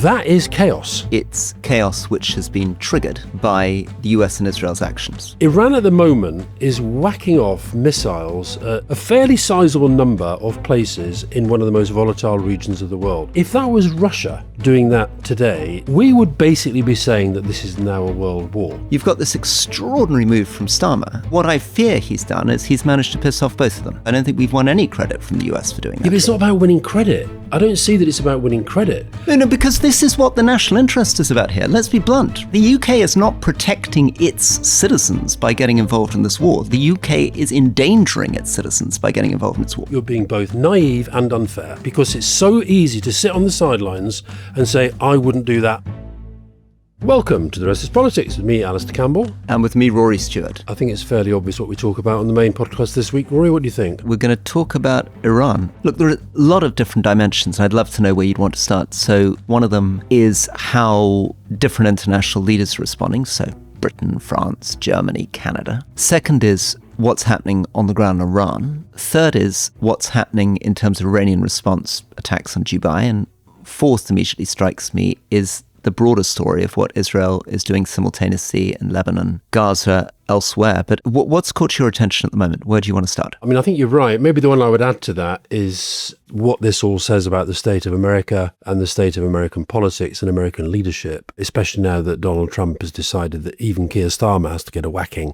That is chaos. It's chaos which has been triggered by the US and Israel's actions. Iran at the moment is whacking off missiles at a fairly sizable number of places in one of the most volatile regions of the world. If that was Russia doing that today, we would basically be saying that this is now a world war. You've got this extraordinary move from Starmer. What I fear he's done is he's managed to piss off both of them. I don't think we've won any credit from the US for doing that. Yeah, but it's not about winning credit. I don't see that it's about winning credit. No, because this is what the national interest is about here. Let's be blunt. The UK is not protecting its citizens by getting involved in this war. The UK is endangering its citizens by getting involved in this war. You're being both naive and unfair because it's so easy to sit on the sidelines and say, I wouldn't do that. Welcome to The Rest is Politics with me, Alistair Campbell. And with me, Rory Stewart. I think it's fairly obvious what we talk about on the main podcast this week. Rory, what do you think? We're going to talk about Iran. Look, there are a lot of different dimensions, and I'd love to know where you'd want to start. So one of them is how different international leaders are responding. So Britain, France, Germany, Canada. Second is what's happening on the ground in Iran. Third is what's happening in terms of Iranian response attacks on Dubai. And fourth immediately strikes me is the broader story of what Israel is doing simultaneously in Lebanon, Gaza, elsewhere. But what's caught your attention at the moment? Where do you want to start? I mean, I think you're right. Maybe the one I would add to that is what this all says about the state of America and the state of American politics and American leadership, especially now that Donald Trump has decided that even Keir Starmer has to get a whacking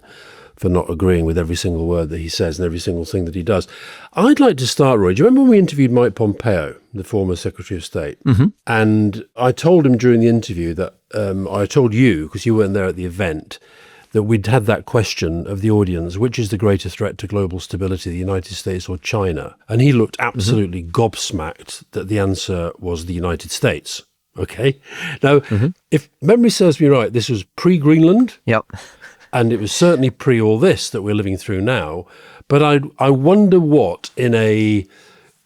for not agreeing with every single word that he says and every single thing that he does. I'd like to start, Roy. Do you remember when we interviewed Mike Pompeo, the former Secretary of State? Mm-hmm. And I told him during the interview that, I told you, because you weren't there at the event, that we'd had that question of the audience, which is the greater threat to global stability, the United States or China? And he looked absolutely gobsmacked that the answer was the United States. Okay? Now, if memory serves me right, this was pre-Greenland. Yep. And it was certainly pre all this that we're living through now. But I wonder what, in a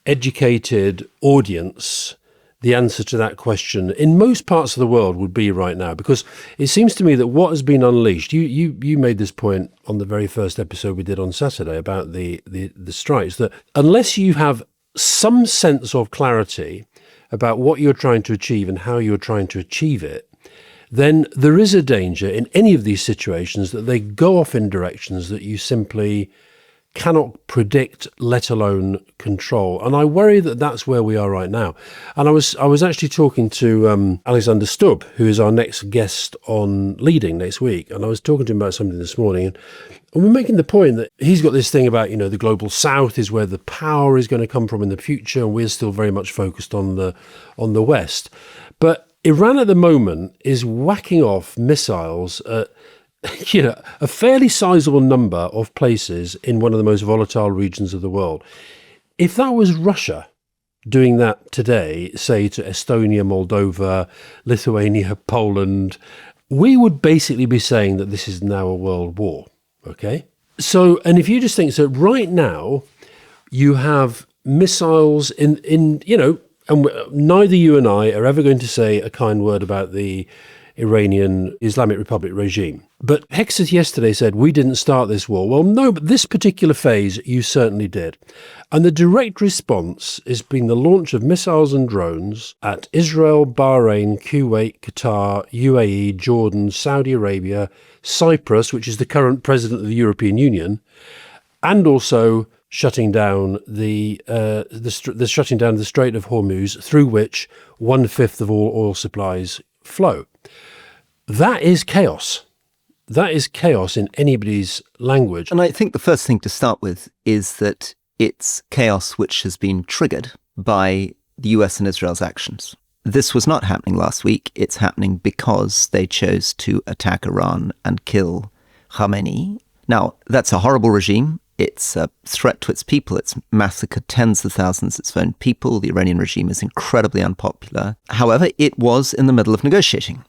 educated audience, the answer to that question in most parts of the world would be right now. Because it seems to me that what has been unleashed, you made this point on the very first episode we did on Saturday about the strikes, that unless you have some sense of clarity about what you're trying to achieve and how you're trying to achieve it, then there is a danger in any of these situations that they go off in directions that you simply cannot predict, let alone control. And I worry that that's where we are right now. And I was actually talking to Alexander Stubb, who is our next guest on Leading next week. And I was talking to him about something this morning. And we're making the point that he's got this thing about, the global south is where the power is going to come from in the future. And we're still very much focused on the West. But Iran at the moment is whacking off missiles at a fairly sizable number of places in one of the most volatile regions of the world. If that was Russia doing that today, say to Estonia, Moldova, Lithuania, Poland, we would basically be saying that this is now a world war. Okay? So, and if you just think, so right now you have missiles in and neither you and I are ever going to say a kind word about the Iranian Islamic Republic regime. But Hexeth yesterday said, we didn't start this war. Well, no, but this particular phase, you certainly did. And the direct response has been the launch of missiles and drones at Israel, Bahrain, Kuwait, Qatar, UAE, Jordan, Saudi Arabia, Cyprus, which is the current president of the European Union, and also shutting down the shutting down the Strait of Hormuz, through which 1/5 of all oil supplies flow. That is chaos. That is chaos in anybody's language. And I think the first thing to start with is that it's chaos which has been triggered by the US and Israel's actions. This was not happening last week. It's happening because they chose to attack Iran and kill Khamenei. Now, that's a horrible regime. It's a threat to its people. It's massacred tens of thousands of its own people. The Iranian regime is incredibly unpopular. However, it was in the middle of negotiating.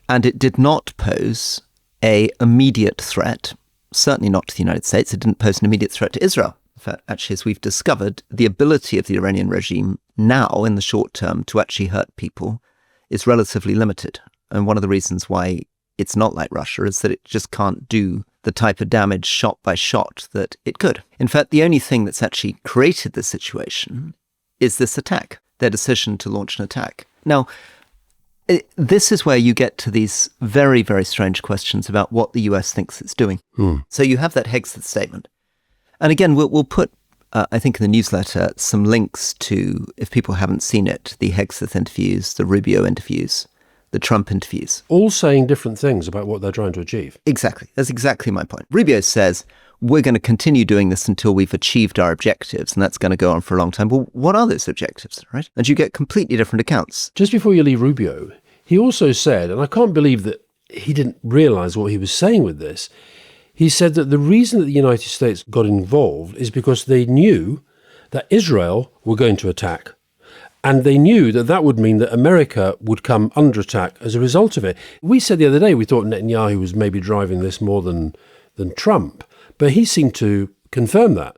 And it did not pose an immediate threat, certainly not to the United States. It didn't pose an immediate threat to Israel. In fact, actually, as we've discovered, the ability of the Iranian regime now, in the short term, to actually hurt people is relatively limited. And one of the reasons why it's not like Russia is that it just can't do the type of damage shot by shot that it could. In fact, the only thing that's actually created this situation is this attack, their decision to launch an attack. Now, This is where you get to these very, very strange questions about what the US thinks it's doing. So you have that Hegseth statement. And again, we'll put, I think in the newsletter, some links to, if people haven't seen it, the Hegseth interviews, the Rubio interviews, the Trump interviews. All saying different things about what they're trying to achieve. Exactly. That's exactly my point. Rubio says, we're going to continue doing this until we've achieved our objectives, and that's going to go on for a long time. Well, what are those objectives, right? And you get completely different accounts. Just before you leave Rubio, he also said, and I can't believe that he didn't realize what he was saying with this, he said that the reason that the United States got involved is because they knew that Israel were going to attack. And they knew that that would mean that America would come under attack as a result of it. We said the other day we thought Netanyahu was maybe driving this more than Trump, but he seemed to confirm that.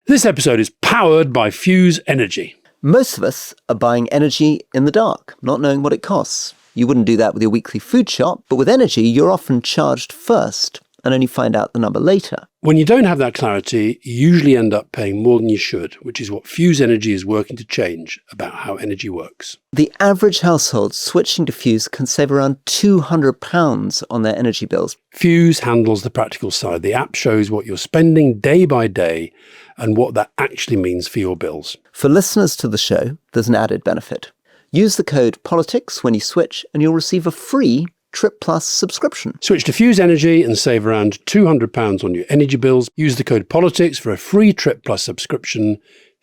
This episode is powered by Fuse Energy. Most of us are buying energy in the dark, not knowing what it costs. You wouldn't do that with your weekly food shop, but with energy, you're often charged first and only find out the number later. When you don't have that clarity, you usually end up paying more than you should, which is what Fuse Energy is working to change about how energy works. The average household switching to Fuse can save around £200 on their energy bills. Fuse handles the practical side. The app shows what you're spending day by day and what that actually means for your bills. For listeners to the show, there's an added benefit. Use the code POLITICS when you switch and you'll receive a free Trip Plus subscription. Switch to Fuse Energy and save around £200 on your energy bills. Use the code POLITICS for a free Trip Plus subscription.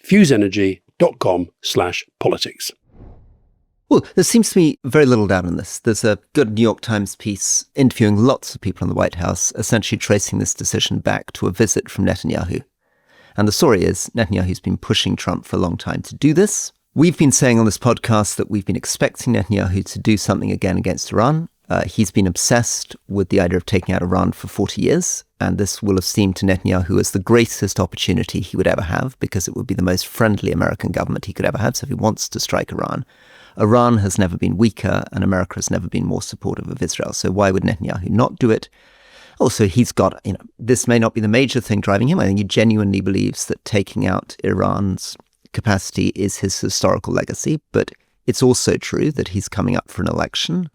FuseEnergy.com/politics. Well, there seems to be very little doubt in this. There's a good New York Times piece interviewing lots of people in the White House, essentially tracing this decision back to a visit from Netanyahu. And the story is Netanyahu's been pushing Trump for a long time to do this. We've been saying on this podcast that we've been expecting Netanyahu to do something again against Iran. He's been obsessed with the idea of taking out Iran for 40 years, and this will have seemed to Netanyahu as the greatest opportunity he would ever have, because it would be the most friendly American government he could ever have. So if he wants to strike Iran, Iran has never been weaker, and America has never been more supportive of Israel. So why would Netanyahu not do it? Also, he's got, this may not be the major thing driving him. I think he genuinely believes that taking out Iran's capacity is his historical legacy, but it's also true that he's coming up for an election.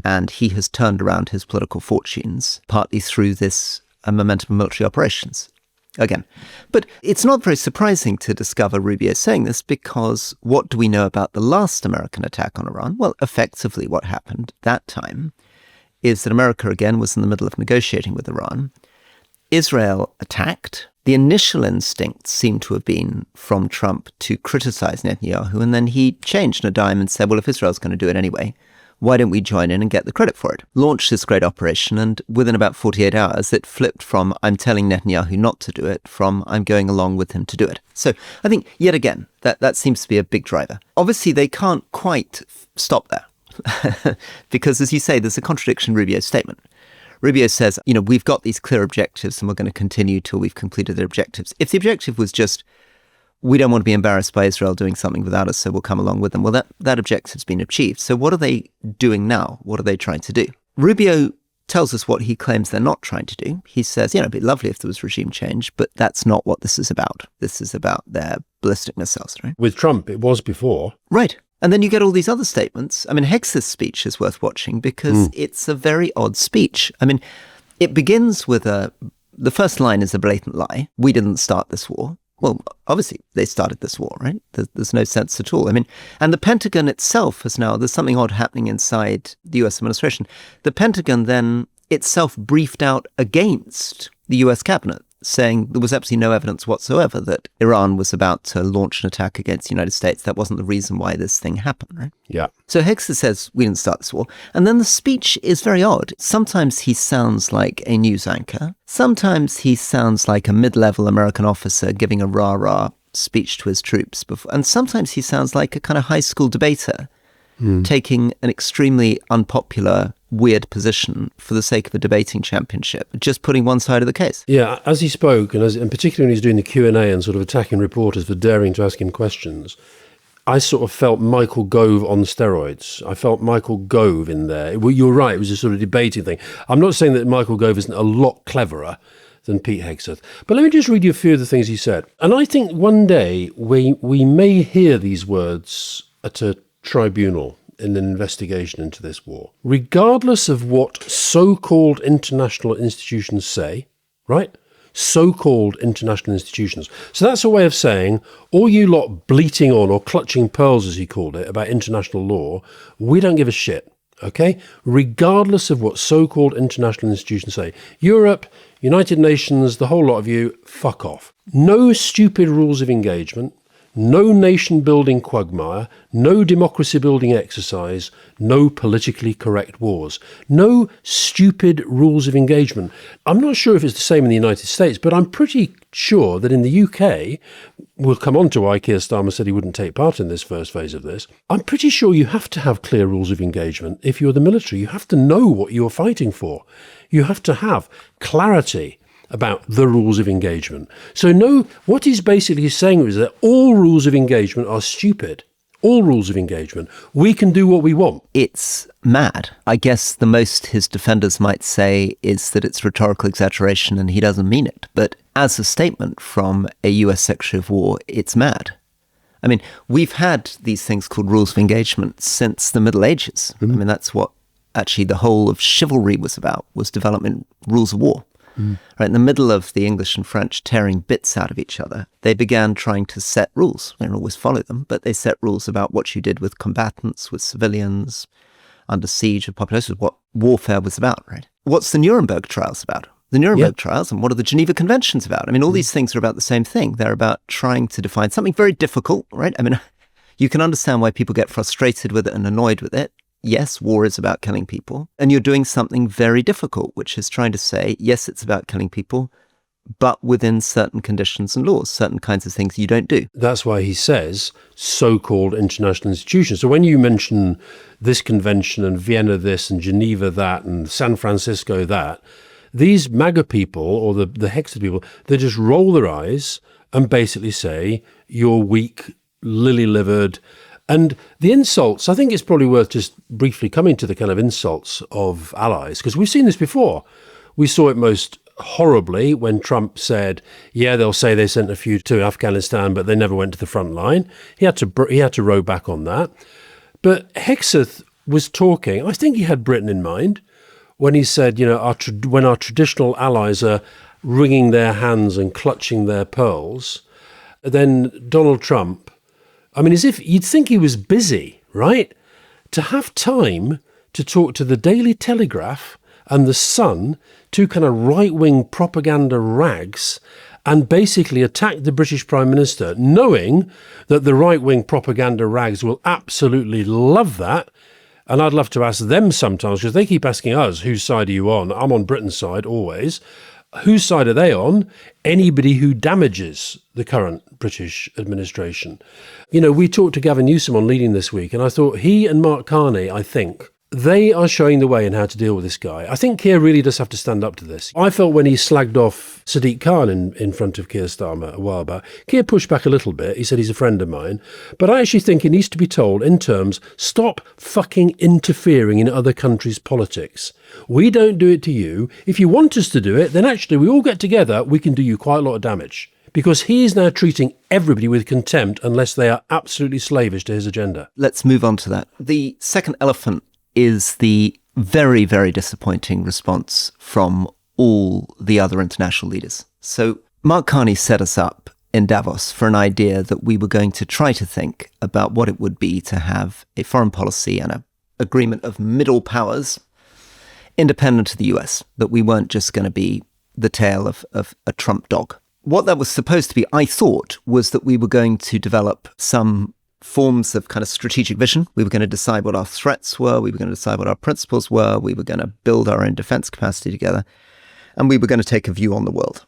And he has turned around his political fortunes, partly through this momentum of military operations. Again. But it's not very surprising to discover Rubio saying this, because what do we know about the last American attack on Iran? Well, effectively what happened that time is that America again was in the middle of negotiating with Iran. Israel attacked. The initial instinct seemed to have been from Trump to criticize Netanyahu, and then he changed on a dime and said, well, if Israel's going to do it anyway, why don't we join in and get the credit for it? Launched this great operation, and within about 48 hours, it flipped from I'm telling Netanyahu not to do it, from I'm going along with him to do it. So I think, yet again, that seems to be a big driver. Obviously, they can't quite stop there, because, as you say, there's a contradiction in Rubio's statement. Rubio says, we've got these clear objectives, and we're going to continue till we've completed the objectives. If the objective was just, we don't want to be embarrassed by Israel doing something without us, so we'll come along with them. Well, that objective's been achieved. So what are they doing now? What are they trying to do? Rubio tells us what he claims they're not trying to do. He says, it'd be lovely if there was regime change, but that's not what this is about. This is about their ballistic missiles, right? With Trump, it was before. Right. And then you get all these other statements. Hegseth's speech is worth watching because it's a very odd speech. It begins with the first line is a blatant lie. We didn't start this war. Well, obviously, they started this war, right? There's no sense at all. And the Pentagon itself there's something odd happening inside the US administration. The Pentagon then itself briefed out against the US cabinet, saying there was absolutely no evidence whatsoever that Iran was about to launch an attack against the United States. That wasn't the reason why this thing happened, right? Yeah. So Hegseth says, we didn't start this war. And then the speech is very odd. Sometimes he sounds like a news anchor. Sometimes he sounds like a mid-level American officer giving a rah-rah speech to his troops. And sometimes he sounds like a kind of high school debater taking an extremely unpopular, weird position for the sake of a debating championship, just putting one side of the case. Yeah, as he spoke, and particularly when he's doing the Q&A and sort of attacking reporters for daring to ask him questions, I sort of felt Michael Gove on steroids. I felt Michael Gove in there. Well, you're right, it was a sort of debating thing. I'm not saying that Michael Gove isn't a lot cleverer than Pete Hegseth, but let me just read you a few of the things he said. And I think one day we may hear these words at a tribunal, in an investigation into this war. Regardless of what so-called international institutions say, right? So-called international institutions. So that's a way of saying, all you lot bleating on or clutching pearls, as he called it, about international law, we don't give a shit, okay? Regardless of what so-called international institutions say. Europe, United Nations, the whole lot of you, fuck off. No stupid rules of engagement, no nation-building quagmire, no democracy-building exercise, no politically correct wars, no stupid rules of engagement. I'm not sure if it's the same in the United States, but I'm pretty sure that in the UK, we'll come on to why Keir Starmer said he wouldn't take part in this first phase of this. I'm pretty sure you have to have clear rules of engagement if you're the military. You have to know what you're fighting for. You have to have clarity about the rules of engagement. So no, what he's basically saying is that all rules of engagement are stupid. All rules of engagement. We can do what we want. It's mad. I guess the most his defenders might say is that it's rhetorical exaggeration and he doesn't mean it. But as a statement from a US Secretary of War, it's mad. I mean, we've had these things called rules of engagement since the Middle Ages. I mean, that's what actually the whole of chivalry was about, was development rules of war. Right in the middle of the English and French tearing bits out of each other, they began trying to set rules. They don't always follow them, but they set rules about what you did with combatants, with civilians, under siege of populations, what warfare was about, right? What's the Nuremberg trials about? The Nuremberg trials, and what are the Geneva Conventions about? I mean, all these things are about the same thing. They're about trying to define something very difficult, right? I mean, you can understand why people get frustrated with it and annoyed with it. Yes, war is about killing people, and you're doing something very difficult, which is trying to say, yes, it's about killing people, but within certain conditions and laws, certain kinds of things you don't do. That's why he says so-called international institutions. So when you mention this convention and Vienna this and Geneva that and San Francisco that, these MAGA people or the Hexed people, they just roll their eyes and basically say, you're weak, lily-livered. And the insults, I think it's probably worth just briefly coming to the kind of insults of allies, because we've seen this before. We saw it most horribly when Trump said, yeah, they'll say they sent a few to Afghanistan, but they never went to the front line. He had to row back on that. But Hexeth was talking, I think he had Britain in mind, when he said, you know, when our traditional allies are wringing their hands and clutching their pearls, then Donald Trump, I mean, as if you'd think he was busy, right? To have time to talk to the Daily Telegraph and the Sun, two kind of right-wing propaganda rags, and basically attack the British Prime Minister, knowing that the right-wing propaganda rags will absolutely love that. And I'd love to ask them sometimes, because they keep asking us, whose side are you on? I'm on Britain's side, always. Whose side are they on? Anybody who damages the current British administration. You know, we talked to Gavin Newsom on Leading this week, and I thought he and Mark Carney, I think, they are showing the way in how to deal with this guy. I think Keir really does have to stand up to this. I felt when he slagged off Sadiq Khan in front of Keir Starmer a while back, Keir pushed back a little bit. He said he's a friend of mine. But I actually think he needs to be told in terms, stop fucking interfering in other countries' politics. We don't do it to you. If you want us to do it, then actually we all get together, we can do you quite a lot of damage. Because he is now treating everybody with contempt unless they are absolutely slavish to his agenda. Let's move on to that. The second elephant is the very, very disappointing response from all the other international leaders. So Mark Carney set us up in Davos for an idea that we were going to try to think about what it would be to have a foreign policy and an agreement of middle powers independent of the US, that we weren't just going to be the tail of a Trump dog. What that was supposed to be, I thought, was that we were going to develop some forms of kind of strategic vision. We were going to decide what our threats were. We were going to decide what our principles were. We were going to build our own defense capacity together. And we were going to take a view on the world.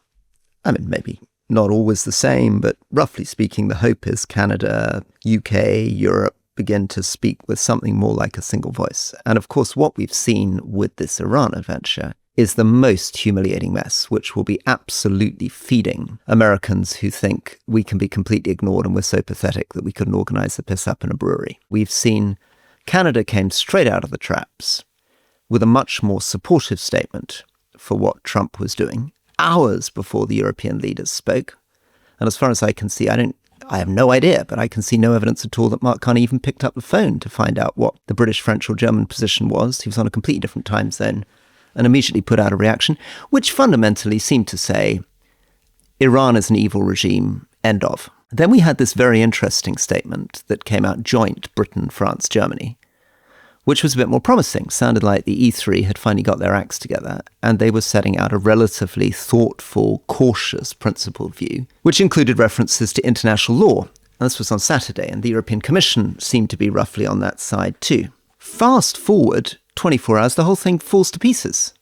I mean, maybe not always the same, but roughly speaking, the hope is Canada, UK, Europe begin to speak with something more like a single voice. And of course, what we've seen with this Iran adventure is the most humiliating mess, which will be absolutely feeding Americans who think we can be completely ignored and we're so pathetic that we couldn't organize a piss up in a brewery. We've seen Canada came straight out of the traps with a much more supportive statement for what Trump was doing, hours before the European leaders spoke. And as far as I can see, I don't I have no idea, but I can see no evidence at all that Mark Carney even picked up the phone to find out what the British, French or German position was. He was on a completely different time zone and immediately put out a reaction, which fundamentally seemed to say, Iran is an evil regime, end of. Then we had this very interesting statement that came out joint, Britain, France, Germany, which was a bit more promising. Sounded like the E3 had finally got their acts together and they were setting out a relatively thoughtful, cautious, principled view, which included references to international law. And this was on Saturday, and the European Commission seemed to be roughly on that side too. Fast forward 24 hours, the whole thing falls to pieces.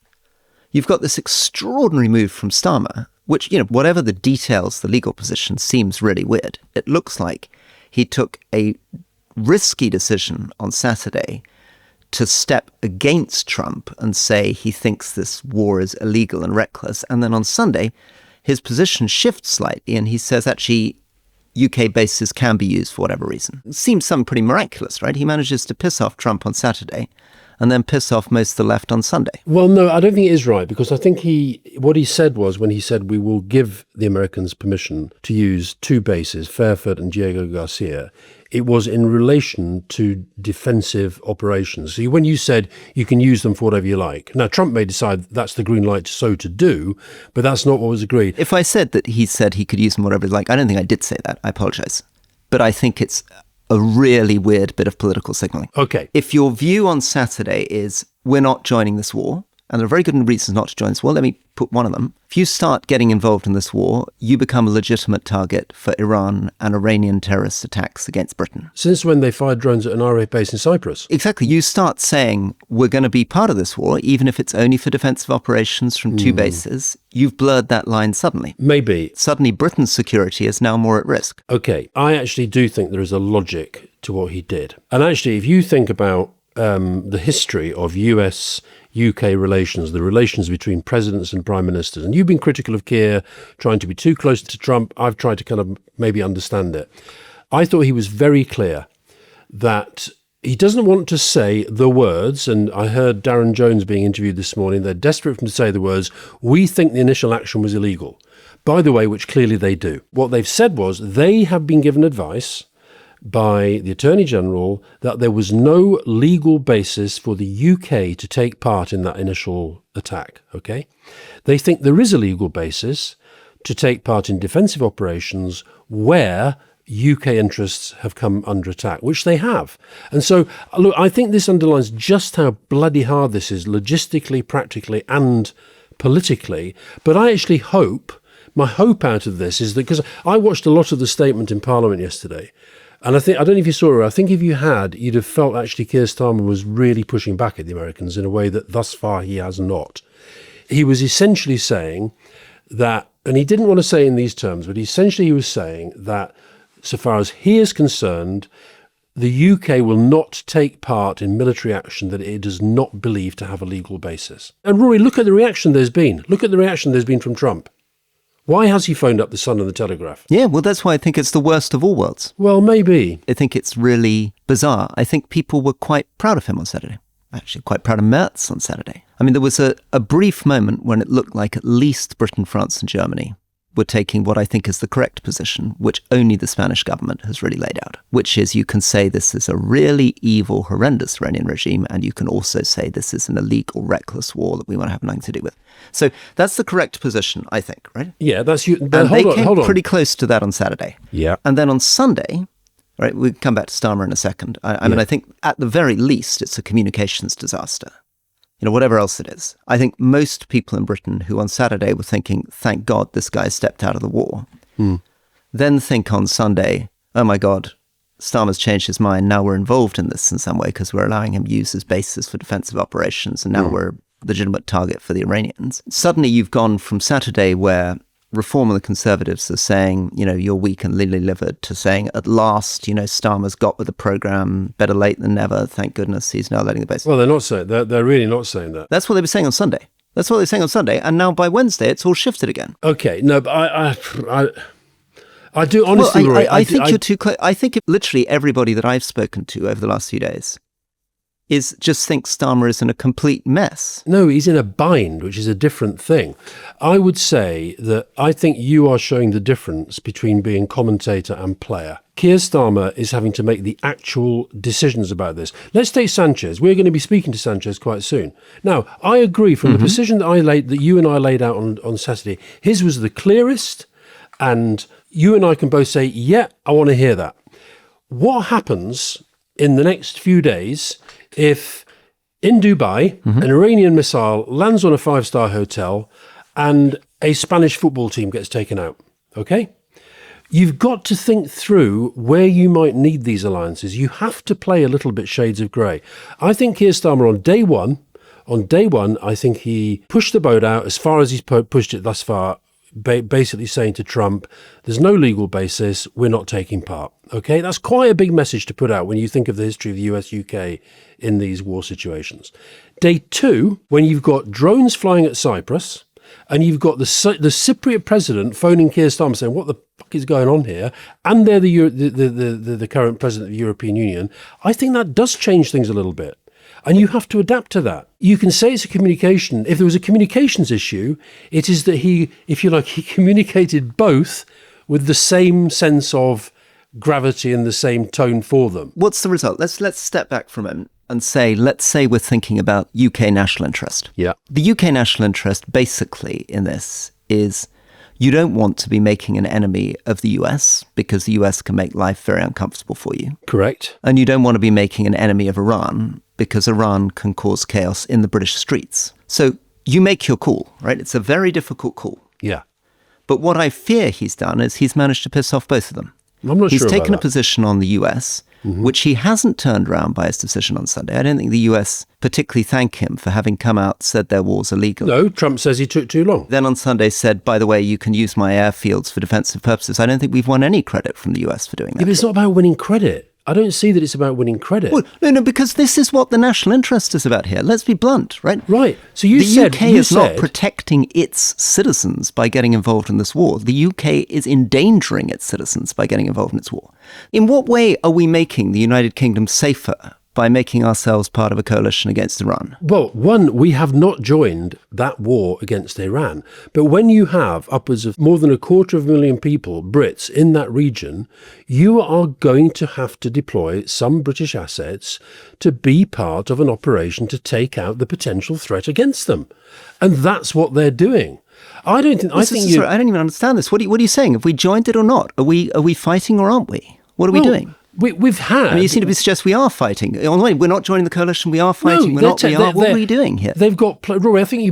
You've got this extraordinary move from Starmer, which, whatever the details, the legal position seems really weird. It looks like he took a risky decision on Saturday to step against Trump and say he thinks this war is illegal and reckless. And then on Sunday, his position shifts slightly and he says, actually, UK bases can be used for whatever reason. It seems something pretty miraculous, right? He manages to piss off Trump on Saturday and then piss off most of the left on Sunday. Well, no, I don't think it is right, because I think what he said was, when he said we will give the Americans permission to use two bases, Fairford and Diego Garcia, it was in relation to defensive operations. So when you said you can use them for whatever you like. Now, Trump may decide that's the green light so to do, but that's not what was agreed. If I said that he said he could use them whatever he like, I don't think I did say that. I apologize. But I think it's a really weird bit of political signaling. Okay. If your view on Saturday is we're not joining this war, and there are very good reasons not to join this war, let me put one of them. If you start getting involved in this war, you become a legitimate target for Iran and Iranian terrorist attacks against Britain. Since when they fired drones at an RAF base in Cyprus? Exactly. You start saying we're going to be part of this war, even if it's only for defensive operations from two bases. You've blurred that line suddenly. Maybe. Suddenly Britain's security is now more at risk. Okay. I actually do think there is a logic to what he did. And actually, if you think about the history of US-UK relations, the relations between presidents and prime ministers, and you've been critical of Keir trying to be too close to Trump. I've tried to kind of maybe understand it. I thought he was very clear that he doesn't want to say the words, and I heard Darren Jones being interviewed this morning. They're desperate for him to say the words, we think the initial action was illegal. By the way, which clearly they do. What they've said was they have been given advice by the Attorney General that there was no legal basis for the UK to take part in that initial attack, okay? They think there is a legal basis to take part in defensive operations where UK interests have come under attack, which they have. And so, look, I think this underlines just how bloody hard this is, logistically, practically, and politically. But I actually hope, my hope out of this is that, because I watched a lot of the statement in Parliament yesterday, and I don't know if you saw it, I think if you had, you'd have felt actually Keir Starmer was really pushing back at the Americans in a way that thus far he has not. He was essentially saying that, and he didn't want to say in these terms, but essentially he was saying that so far as he is concerned, the UK will not take part in military action that it does not believe to have a legal basis. And Rory, look at the reaction there's been. Look at the reaction there's been from Trump. Why has he phoned up the Sun and the Telegraph? Yeah, well, that's why I think it's the worst of all worlds. Well, maybe. I think it's really bizarre. I think people were quite proud of him on Saturday. Actually, quite proud of Merz on Saturday. I mean, there was a brief moment when it looked like at least Britain, France and Germany were taking what I think is the correct position, which only the Spanish government has really laid out, which is you can say this is a really evil, horrendous Iranian regime, and you can also say this is an illegal, reckless war that we want to have nothing to do with. So that's the correct position, I think, right? Yeah, that's you. And they came pretty close to that on Saturday. Yeah. And then on Sunday, right, we'll come back to Starmer in a second. I mean, I think at the very least, it's a communications disaster. Whatever else it is. I think most people in Britain who on Saturday were thinking, thank God this guy stepped out of the war, then think on Sunday, oh my God, Starmer's changed his mind. Now we're involved in this in some way because we're allowing him to use his bases for defensive operations, and now we're a legitimate target for the Iranians. Suddenly you've gone from Saturday where Reform and the Conservatives are saying, you're weak and lily-livered, to saying, at last, Starmer's got with the programme, better late than never, thank goodness he's now letting the base. Well, they're not saying that. They're really not saying that. That's what they were saying on Sunday. That's what they were saying on Sunday, and now by Wednesday, it's all shifted again. Okay, no, but I do honestly, well, I think you're too close. I think literally everybody that I've spoken to over the last few days just thinks Starmer is in a complete mess. No, he's in a bind, which is a different thing. I would say that I think you are showing the difference between being commentator and player. Keir Starmer is having to make the actual decisions about this. Let's take Sanchez. We're going to be speaking to Sanchez quite soon. Now, I agree from the position that you and I laid out on Saturday, his was the clearest, and you and I can both say, yeah, I want to hear that. What happens in the next few days if in Dubai an Iranian missile lands on a 5-star hotel and a Spanish football team gets taken out? Okay? You've got to think through where you might need these alliances. You have to play a little bit shades of grey. I think Keir Starmer on day one, I think he pushed the boat out as far as he's pushed it thus far, basically saying to Trump, there's no legal basis, we're not taking part. Okay, that's quite a big message to put out when you think of the history of the US-UK in these war situations. Day two, when you've got drones flying at Cyprus, and you've got the Cypriot president phoning Keir Starmer saying, what the fuck is going on here? And they're the current president of the European Union. I think that does change things a little bit. And you have to adapt to that. You can say it's a communication. If there was a communications issue, it is that he, if you like, he communicated both with the same sense of gravity and the same tone for them. What's the result? Let's step back from it and say, let's say we're thinking about UK national interest. Yeah. The UK national interest basically in this is you don't want to be making an enemy of the US because the US can make life very uncomfortable for you. Correct. And you don't want to be making an enemy of Iran because Iran can cause chaos in the British streets. So you make your call, right? It's a very difficult call. Yeah. But what I fear he's done is he's managed to piss off both of them. I'm not He's sure taken a about that. position on the US, which he hasn't turned around by his decision on Sunday. I don't think the US particularly thank him for having come out, said their war's illegal. No, Trump says he took too long. Then on Sunday said, by the way, you can use my airfields for defensive purposes. I don't think we've won any credit from the US for doing that. Yeah, but it's not about winning credit. I don't see that it's about winning credit. Well, no, because this is what the national interest is about here. Let's be blunt, right? Right. So you the said UK is not protecting its citizens by getting involved in this war. The UK is endangering its citizens by getting involved in its war. In what way are we making the United Kingdom safer by making ourselves part of a coalition against Iran? Well, one, we have not joined that war against Iran. But when you have upwards of more than 250,000 people, Brits, in that region, you are going to have to deploy some British assets to be part of an operation to take out the potential threat against them. And that's what they're doing. I don't think... Sorry, I don't even understand this. What are you saying? Have we joined it or not? Are we fighting or aren't we? What are we doing? We've had... I mean, you seem to suggest we are fighting. On the way, we're not joining the coalition, we are fighting. No, What are we doing here? They've got... Rory, I think you're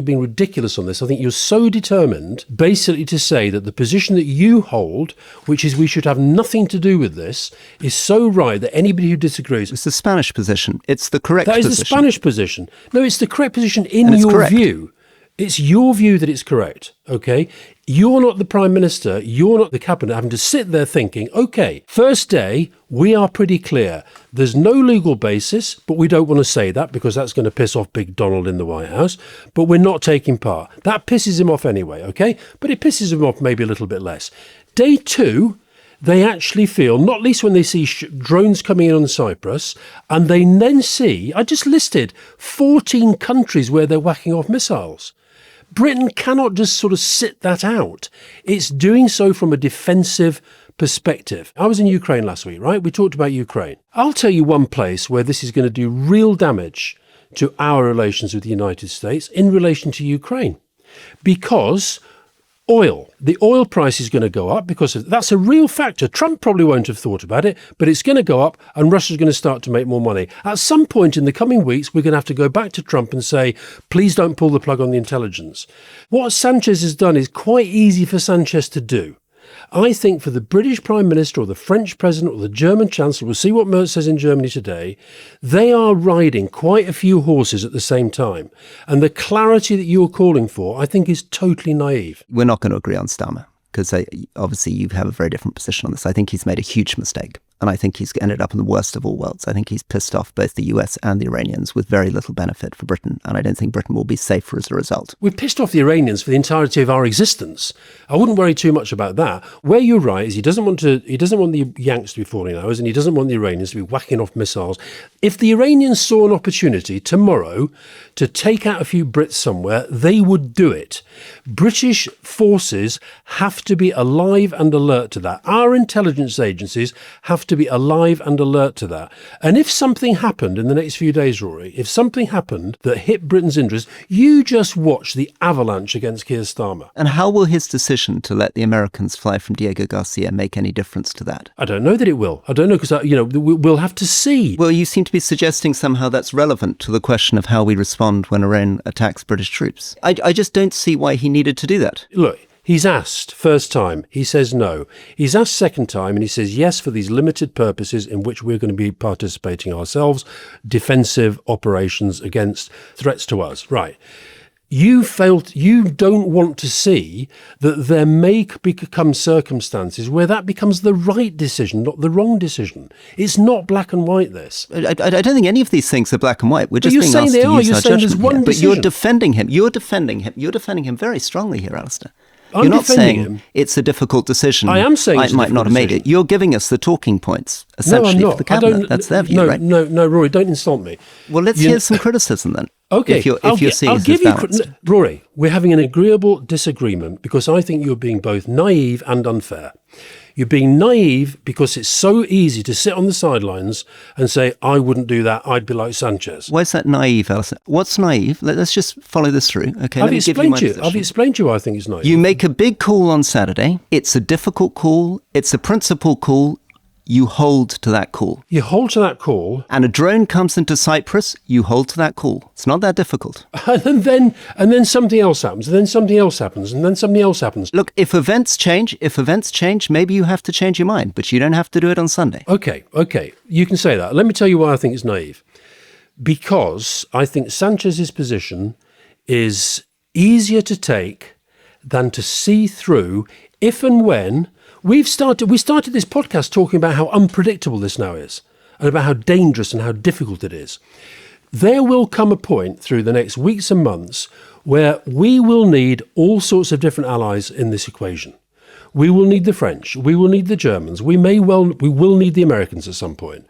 being ridiculous on this. I think you're so determined basically to say that the position that you hold, which is we should have nothing to do with this, is so right that anybody who disagrees... It's the Spanish position. It's the correct position. That is the Spanish position. No, it's the correct position in your view. It's your view that it's correct, okay? You're not the Prime Minister, you're not the Cabinet having to sit there thinking, okay, first day, we are pretty clear. There's no legal basis, but we don't want to say that because that's going to piss off Big Donald in the White House, but we're not taking part. That pisses him off anyway, okay? But it pisses him off maybe a little bit less. Day two, they actually feel, not least when they see drones coming in on Cyprus, and they then see, I just listed 14 countries where they're whacking off missiles. Britain cannot just sort of sit that out. It's doing so from a defensive perspective. I was in Ukraine last week, right? We talked about Ukraine. I'll tell you one place where this is going to do real damage to our relations with the United States in relation to Ukraine. Because the oil price is going to go up because that's a real factor. Trump probably won't have thought about it, but it's going to go up and Russia's going to start to make more money. At some point in the coming weeks, we're going to have to go back to Trump and say, please don't pull the plug on the intelligence. What Sanchez has done is quite easy for Sanchez to do. I think for the British Prime Minister or the French President or the German Chancellor, we'll see what Merz says in Germany today, they are riding quite a few horses at the same time. And the clarity that you're calling for, I think, is totally naive. We're not going to agree on Starmer because obviously you have a very different position on this. I think he's made a huge mistake. And I think he's ended up in the worst of all worlds. I think he's pissed off both the US and the Iranians with very little benefit for Britain. And I don't think Britain will be safer as a result. We've pissed off the Iranians for the entirety of our existence. I wouldn't worry too much about that. Where you're right is he doesn't want the Yanks to be falling hours, and he doesn't want the Iranians to be whacking off missiles. If the Iranians saw an opportunity tomorrow to take out a few Brits somewhere, they would do it. British forces have to be alive and alert to that. Our intelligence agencies have to be alive and alert to that. And if something happened in the next few days, Rory, if something happened that hit Britain's interest, you just watch the avalanche against Keir Starmer. And how will his decision to let the Americans fly from Diego Garcia make any difference to that? I don't know that it will. I don't know, because we'll have to see. Well, you seem to be suggesting somehow that's relevant to the question of how we respond when Iran attacks British troops. I just don't see why he needed to do that. Look, he's asked first time, he says no. He's asked second time, and he says yes for these limited purposes in which we're going to be participating ourselves, defensive operations against threats to us. Right. You don't want to see that there may become circumstances where that becomes the right decision, not the wrong decision. It's not black and white, this. I don't think any of these things are black and white. We're just you're being saying asked they to are. use You're our saying there's judgment one here. But decision. you're defending him. You're defending him very strongly here, Alistair. I'm You're not defending saying him. It's a difficult decision. I am saying it's a might difficult not have made decision. it. You're giving us the talking points, No, I'm essentially, not. for the cabinet. That's their view, right? No, Rory, don't insult me. Well, let's hear some criticism then. Okay, if you're seeing it as balanced. Rory, we're having an agreeable disagreement because I think you're being both naive and unfair. You're being naive because it's so easy to sit on the sidelines and say, I wouldn't do that, I'd be like Sanchez. Why is that naive, Alistair? What's naive? Let's just follow this through. Okay, I've explained to you why I think it's naive. You make a big call on Saturday. It's a difficult call. It's a principled call. You hold to that call. You hold to that call. And a drone comes into Cyprus, you hold to that call. It's not that difficult. And then something else happens, and then something else happens, and then something else happens. Look, if events change, maybe you have to change your mind, but you don't have to do it on Sunday. Okay, you can say that. Let me tell you why I think it's naive. Because I think Sanchez's position is easier to take than to see through if and when we started this podcast talking about how unpredictable this now is and about how dangerous and how difficult it is. There will come a point through the next weeks and months where we will need all sorts of different allies in this equation. We will need the French. We will need the Germans. We will need the Americans at some point.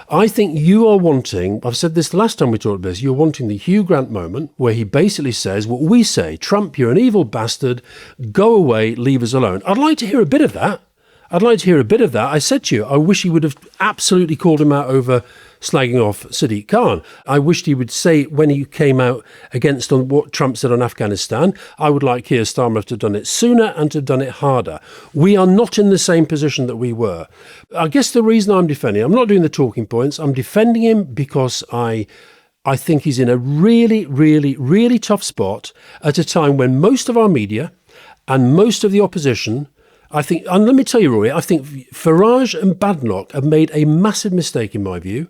I think you are wanting, I've said this the last time we talked about this, you're wanting the Hugh Grant moment where he basically says what we say, Trump, you're an evil bastard, go away, leave us alone. I'd like to hear a bit of that. I said to you, I wish he would have absolutely called him out over slagging off Sadiq Khan. I wished he would say when he came out against on what Trump said on Afghanistan, I would like Keir Starmer to have done it sooner and to have done it harder. We are not in the same position that we were. I guess the reason I'm defending, I'm not doing the talking points, I'm defending him because I think he's in a really, really, really tough spot at a time when most of our media and most of the opposition, I think, and let me tell you, Rory, I think Farage and Badenoch have made a massive mistake, in my view,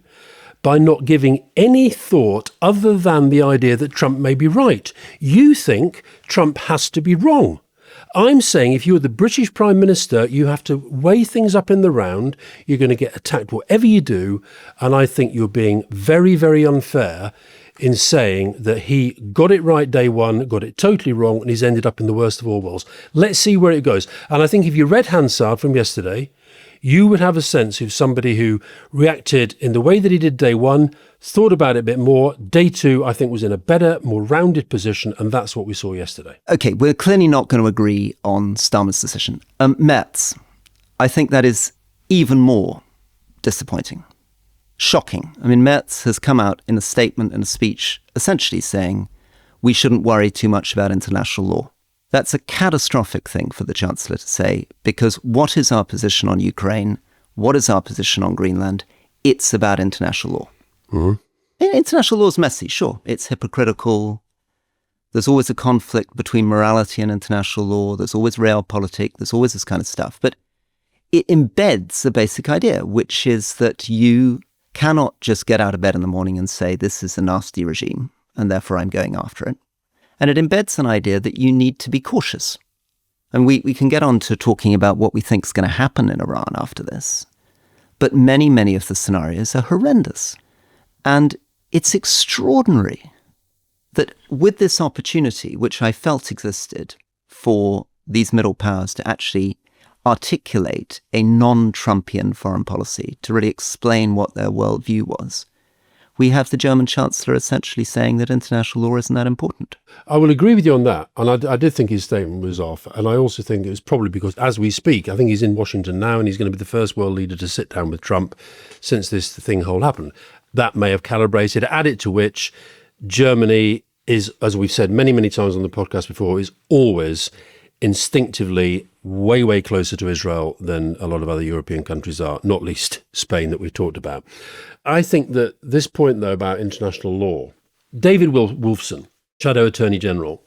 by not giving any thought other than the idea that Trump may be right. You think Trump has to be wrong. I'm saying if you're the British Prime Minister, you have to weigh things up in the round. You're going to get attacked whatever you do. And I think you're being very, very unfair in saying that he got it right day one, got it totally wrong, and he's ended up in the worst of all worlds. Let's see where it goes. And I think if you read Hansard from yesterday, you would have a sense of somebody who reacted in the way that he did day one, thought about it a bit more. Day two, I think, was in a better, more rounded position, and that's what we saw yesterday. Okay, we're clearly not going to agree on Starmer's decision. Merz, I think that is even more disappointing. Shocking. I mean, Merz has come out in a statement and a speech essentially saying we shouldn't worry too much about international law. That's a catastrophic thing for the Chancellor to say, because what is our position on Ukraine? What is our position on Greenland? It's about international law. Mm-hmm. International law is messy, sure. It's hypocritical. There's always a conflict between morality and international law. There's always realpolitik. There's always this kind of stuff. But it embeds the basic idea, which is that you cannot just get out of bed in the morning and say, this is a nasty regime, and therefore I'm going after it. And it embeds an idea that you need to be cautious. And we can get on to talking about what we think is going to happen in Iran after this. But many, many of the scenarios are horrendous. And it's extraordinary that with this opportunity, which I felt existed for these middle powers to actually articulate a non-Trumpian foreign policy, to really explain what their worldview was, we have the German Chancellor essentially saying that international law isn't that important. I will agree with you on that. And I did think his statement was off. And I also think it was probably because, as we speak, I think he's in Washington now and he's going to be the first world leader to sit down with Trump since this thing whole happened. That may have calibrated, added to which Germany is, as we've said many, many times on the podcast before, is always instinctively way, way closer to Israel than a lot of other European countries are, not least Spain that we've talked about. I think that this point, though, about international law, David Wolfson, Shadow Attorney General,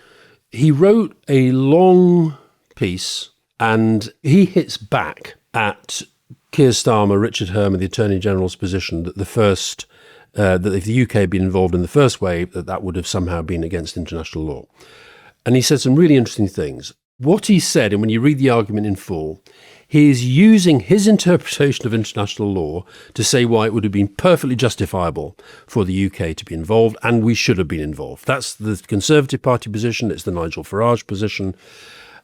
he wrote a long piece and he hits back at Keir Starmer, Richard Herman, the Attorney General's position that that if the UK had been involved in the first wave, that would have somehow been against international law. And he said some really interesting things. What he said, and when you read the argument in full, he is using his interpretation of international law to say why it would have been perfectly justifiable for the UK to be involved, and we should have been involved. That's the Conservative Party position. It's the Nigel Farage position.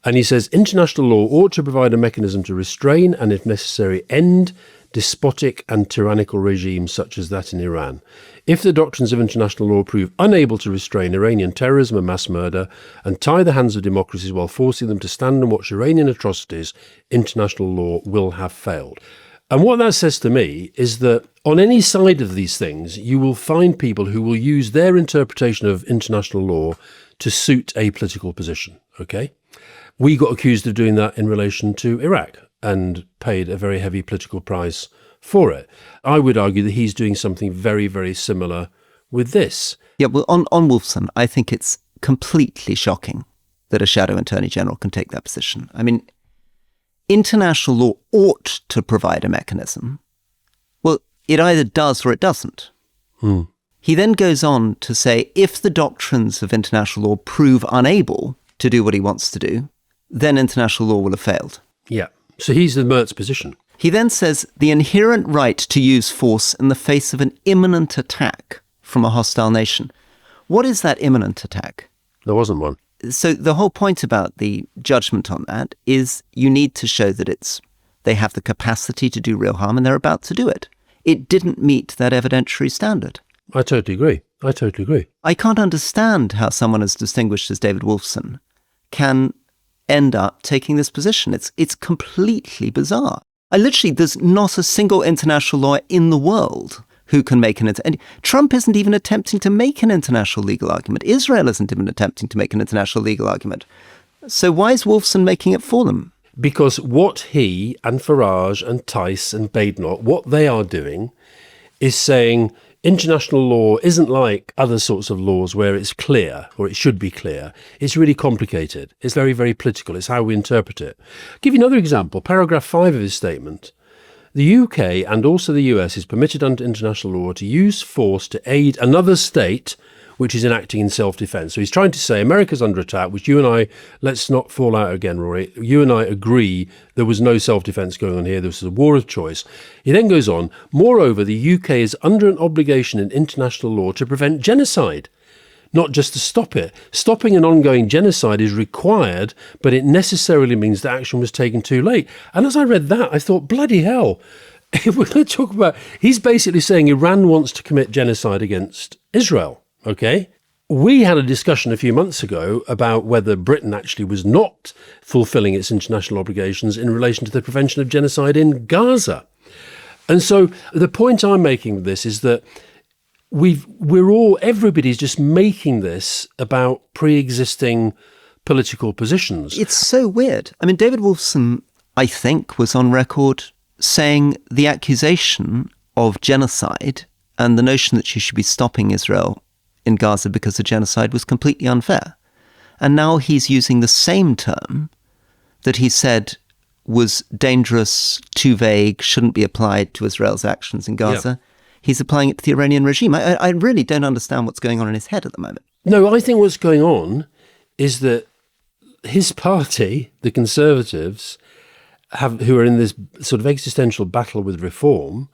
And he says international law ought to provide a mechanism to restrain and, if necessary, end despotic and tyrannical regimes such as that in Iran. If the doctrines of international law prove unable to restrain Iranian terrorism and mass murder and tie the hands of democracies while forcing them to stand and watch Iranian atrocities, international law will have failed. And what that says to me is that on any side of these things, you will find people who will use their interpretation of international law to suit a political position, okay? We got accused of doing that in relation to Iraq and paid a very heavy political price for it. I would argue that he's doing something very, very similar with this. Yeah, well, on Wolfson, I think it's completely shocking that a shadow attorney general can take that position. I mean, international law ought to provide a mechanism. Well, it either does or it doesn't. He then goes on to say, if the doctrines of international law prove unable to do what he wants to do, then international law will have failed. Yeah. So he's the Merz position. He then says the inherent right to use force in the face of an imminent attack from a hostile nation. What is that imminent attack? There wasn't one. So the whole point about the judgment on that is you need to show that they have the capacity to do real harm and they're about to do it. It didn't meet that evidentiary standard. I totally agree. I can't understand how someone as distinguished as David Wolfson can end up taking this position. It's completely bizarre. There's not a single international lawyer in the world who can make and Trump isn't even attempting to make an international legal argument. Israel isn't even attempting to make an international legal argument. So why is Wolfson making it for them? Because what he and Farage and Tice and Badenoch, what they are doing is saying international law isn't like other sorts of laws where it's clear, or it should be clear. It's really complicated. It's very, very political. It's how we interpret it. I'll give you another example. Paragraph 5 of his statement. The UK and also the US is permitted under international law to use force to aid another state which is enacting in self-defense. So he's trying to say America's under attack, which you and I, let's not fall out again, Rory. You and I agree there was no self-defense going on here. This was a war of choice. He then goes on, moreover, the UK is under an obligation in international law to prevent genocide, not just to stop it. Stopping an ongoing genocide is required, but it necessarily means that action was taken too late. And as I read that, I thought, bloody hell. If we're going to talk about, he's basically saying Iran wants to commit genocide against Israel. Okay, we had a discussion a few months ago about whether Britain actually was not fulfilling its international obligations in relation to the prevention of genocide in Gaza. And so the point I'm making with this is that everybody's just making this about pre-existing political positions. It's so weird. I mean, David Wolfson, I think, was on record saying the accusation of genocide and the notion that you should be stopping Israel in Gaza because of genocide was completely unfair. And now he's using the same term that he said was dangerous, too vague, shouldn't be applied to Israel's actions in Gaza. Yeah. He's applying it to the Iranian regime. I really don't understand what's going on in his head at the moment. No, I think what's going on is that his party, the Conservatives, who are in this sort of existential battle with reform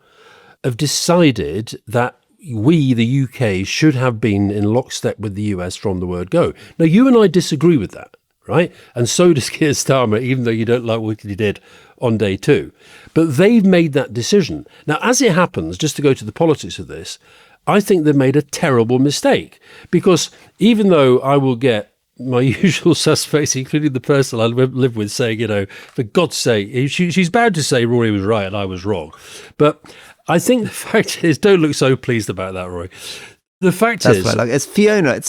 have decided that we, the UK, should have been in lockstep with the US from the word go. Now, you and I disagree with that, right? And so does Keir Starmer, even though you don't like what he did on day 2. But they've made that decision. Now, as it happens, just to go to the politics of this, I think they've made a terrible mistake, because even though I will get my usual suspects, including the person I live with, saying, for God's sake, she's bound to say Rory was right and I was wrong. But I think the fact is, don't look so pleased about that, Rory. The fact is... That's right. It's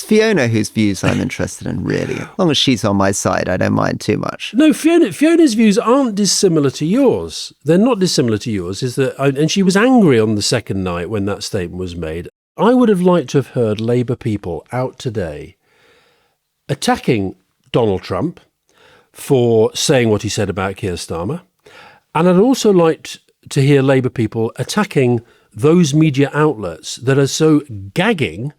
Fiona whose views I'm interested in, really. As long as she's on my side, I don't mind too much. No, Fiona's views aren't dissimilar to yours. They're not dissimilar to yours. And she was angry on the second night when that statement was made. I would have liked to have heard Labour people out today attacking Donald Trump for saying what he said about Keir Starmer. And I'd also liked to hear Labour people attacking those media outlets that are so gagging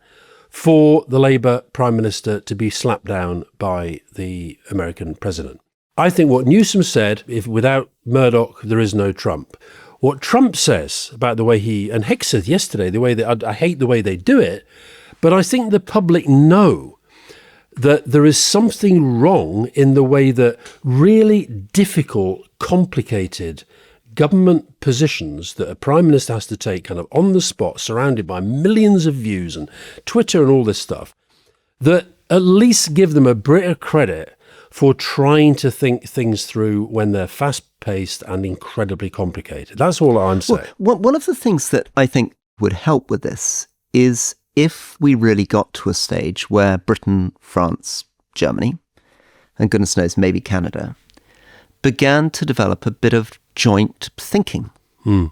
for the Labour Prime Minister to be slapped down by the American president. I think what Newsom said, if without Murdoch there is no Trump, what Trump says about the way and Hexeth yesterday, the way I hate the way they do it, but I think the public know that there is something wrong in the way that really difficult, complicated government positions that a prime minister has to take kind of on the spot, surrounded by millions of views and Twitter and all this stuff, that at least give them a bit of credit for trying to think things through when they're fast-paced and incredibly complicated. That's all I'm saying. Well, one of the things that I think would help with this is if we really got to a stage where Britain, France, Germany, and goodness knows maybe Canada, began to develop a bit of joint thinking. And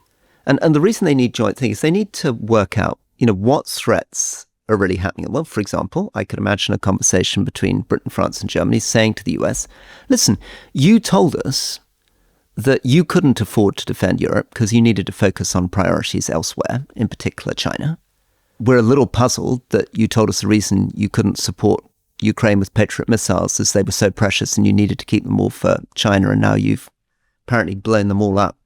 the reason they need joint thinking is they need to work out, what threats are really happening. Well, for example, I could imagine a conversation between Britain, France, and Germany saying to the US, listen, you told us that you couldn't afford to defend Europe because you needed to focus on priorities elsewhere, in particular China. We're a little puzzled that you told us the reason you couldn't support Ukraine with Patriot missiles is they were so precious and you needed to keep them all for China, and now you've apparently blown them all up.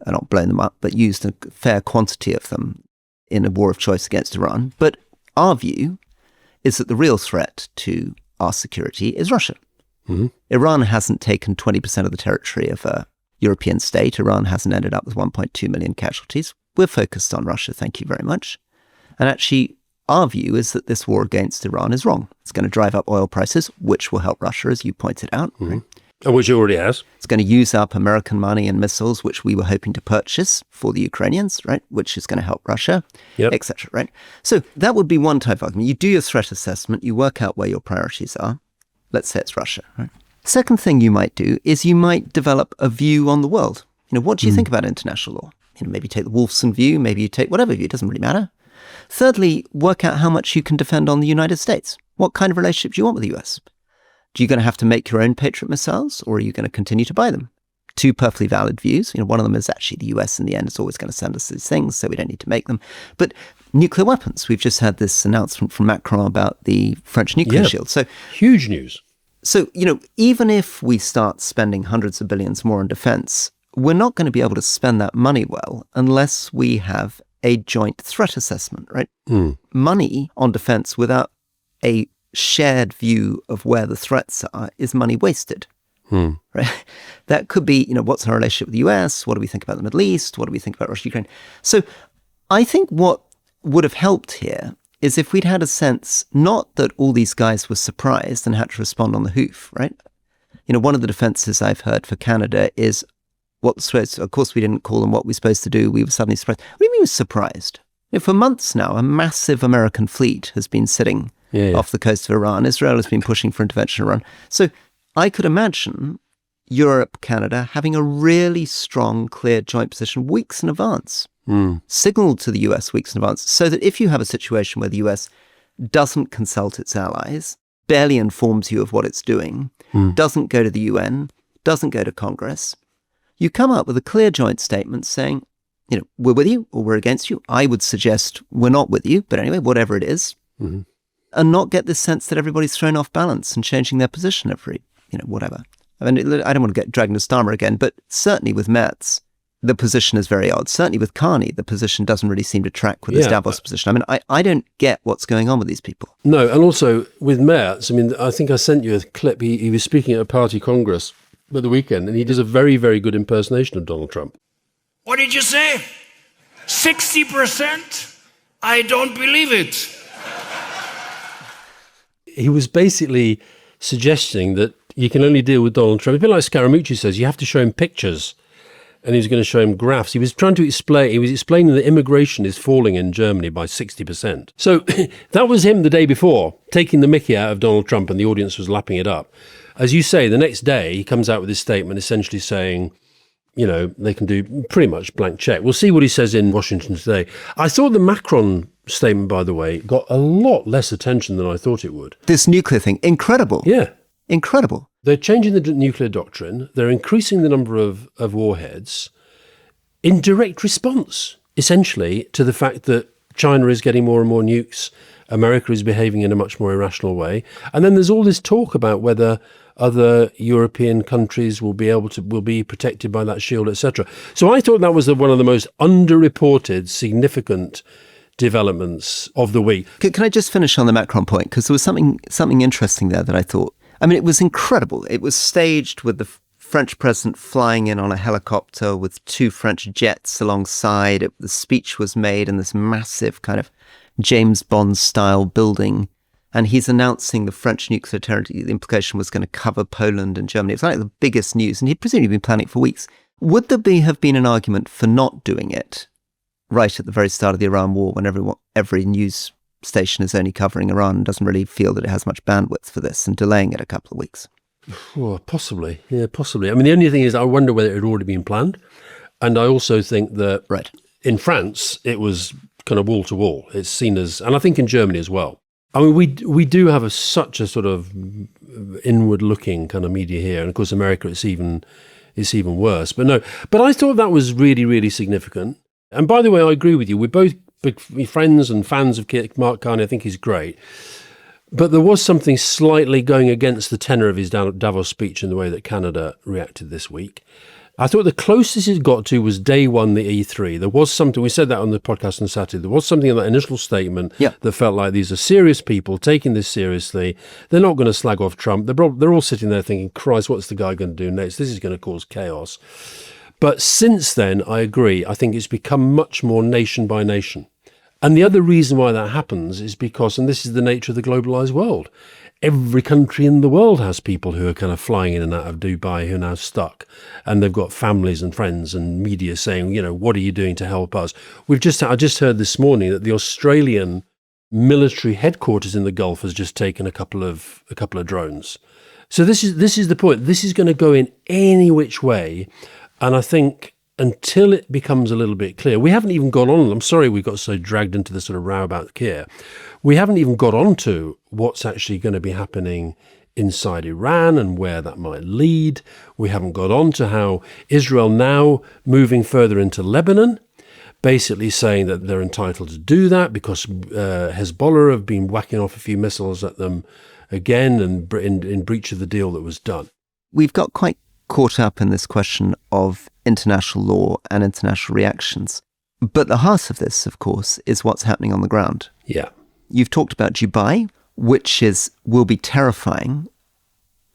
Not blown them up, but used a fair quantity of them in a war of choice against Iran. But our view is that the real threat to our security is Russia. Mm-hmm. Iran hasn't taken 20% of the territory of a European state. Iran hasn't ended up with 1.2 million casualties. We're focused on Russia, thank you very much. And actually, our view is that this war against Iran is wrong. It's going to drive up oil prices, which will help Russia, as you pointed out. Mm-hmm. Right? And which it already has. It's going to use up American money and missiles, which we were hoping to purchase for the Ukrainians, right? Which is going to help Russia, etc. Right? So that would be one type of argument. You do your threat assessment, you work out where your priorities are. Let's say it's Russia, right? Second thing you might do is you might develop a view on the world. What do you think about international law? Maybe take the Wolfson view, maybe you take whatever view, it doesn't really matter. Thirdly, work out how much you can defend on the United States. What kind of relationship do you want with the US? Do you going to have to make your own Patriot missiles, or are you going to continue to buy them? Two perfectly valid views. One of them is actually the US in the end is always going to send us these things, so we don't need to make them. But nuclear weapons, we've just had this announcement from Macron about the French nuclear shield. So huge news. So, even if we start spending hundreds of billions more on defense, we're not going to be able to spend that money well unless we have a joint threat assessment, right? Money on defense without a shared view of where the threats are is money wasted, right? That could be, what's our relationship with the US? What do we think about the Middle East? What do we think about Russia, Ukraine? So I think what would have helped here is if we'd had a sense, not that all these guys were surprised and had to respond on the hoof, right? One of the defenses I've heard for Canada is, of course we didn't call them what we're supposed to do. We were suddenly surprised. What do you mean we're surprised? For months now, a massive American fleet has been sitting off the coast of Iran. Israel has been pushing for intervention in Iran. So I could imagine Europe, Canada having a really strong, clear joint position weeks in advance, signaled to the US weeks in advance, so that if you have a situation where the US doesn't consult its allies, barely informs you of what it's doing, doesn't go to the UN, doesn't go to Congress, you come up with a clear joint statement saying, we're with you or we're against you. I would suggest we're not with you, but anyway, whatever it is. And not get this sense that everybody's thrown off balance and changing their position every, whatever, I mean, I don't want to get dragged into Starmer again, but certainly with Merz, the position is very odd. Certainly with Carney, the position doesn't really seem to track with his Davos position. I mean, I don't get what's going on with these people. No, and also with Merz, I mean, I think I sent you a clip. He was speaking at a party congress at the weekend, and he does a very, very good impersonation of Donald Trump. What did you say? 60%? I don't believe it. He was basically suggesting that you can only deal with Donald Trump. A bit like Scaramucci says, you have to show him pictures. And he was going to show him graphs. He was trying to explain, he was explaining that immigration is falling in Germany by 60%. So that was him the day before, taking the mickey out of Donald Trump, and the audience was lapping it up. As you say, the next day, he comes out with this statement essentially saying, you know, they can do pretty much blank check. We'll see what he says in Washington today. I thought the Macron statement, by the way, got a lot less attention than I thought it would. This nuclear thing, incredible. Yeah. Incredible. They're changing the nuclear doctrine. They're increasing the number of warheads in direct response, essentially, to the fact that China is getting more and more nukes. America is behaving in a much more irrational way. And then there's all this talk about whether other European countries will be protected by that shield, etc. So I thought that was one of the most underreported, significant developments of the week. Can I just finish on the Macron point? Because there was something interesting there that I thought. I mean, it was incredible. It was staged with the French president flying in on a helicopter with 2 French jets alongside. The speech was made in this massive kind of James Bond-style building. And he's announcing the French nuclear territory. The implication was going to cover Poland and Germany. It's like the biggest news. And he'd presumably been planning it for weeks. Would there have been an argument for not doing it right at the very start of the Iran war, when every news station is only covering Iran and doesn't really feel that it has much bandwidth for this, and delaying it a couple of weeks? Well, possibly. Yeah, possibly. I mean, the only thing is I wonder whether it had already been planned. And I also think that in France, it was kind of wall to wall. It's seen as, and I think in Germany as well. I mean, we do have such a sort of inward-looking kind of media here. And of course, America, it's even worse. But I thought that was really, really significant. And by the way, I agree with you. We're both big friends and fans of Mark Carney. I think he's great. But there was something slightly going against the tenor of his Davos speech in the way that Canada reacted this week. I thought the closest it got to was day one, the E3. There was something, we said that on the podcast on Saturday, there was something in that initial statement that felt like these are serious people taking this seriously. They're not going to slag off Trump. They're all sitting there thinking, Christ, what's the guy going to do next? This is going to cause chaos. But since then, I agree, I think it's become much more nation by nation. And the other reason why that happens is because, and this is the nature of the globalized world, every country in the world has people who are kind of flying in and out of Dubai who are now stuck. And they've got families and friends and media saying, you know, what are you doing to help us? I just heard this morning that the Australian military headquarters in the Gulf has just taken a couple of drones. So this is the point. This is going to go in any which way. And I think until it becomes a little bit clear, we haven't even got on, I'm sorry we got so dragged into this sort of row about Keir. We haven't even got on to what's actually going to be happening inside Iran and where that might lead. We haven't got on to how Israel now moving further into Lebanon, basically saying that they're entitled to do that because Hezbollah have been whacking off a few missiles at them again and in breach of the deal that was done. We've got quite caught up in this question of international law and international reactions. But the heart of this, of course, is what's happening on the ground. Yeah. You've talked about Dubai, which will be terrifying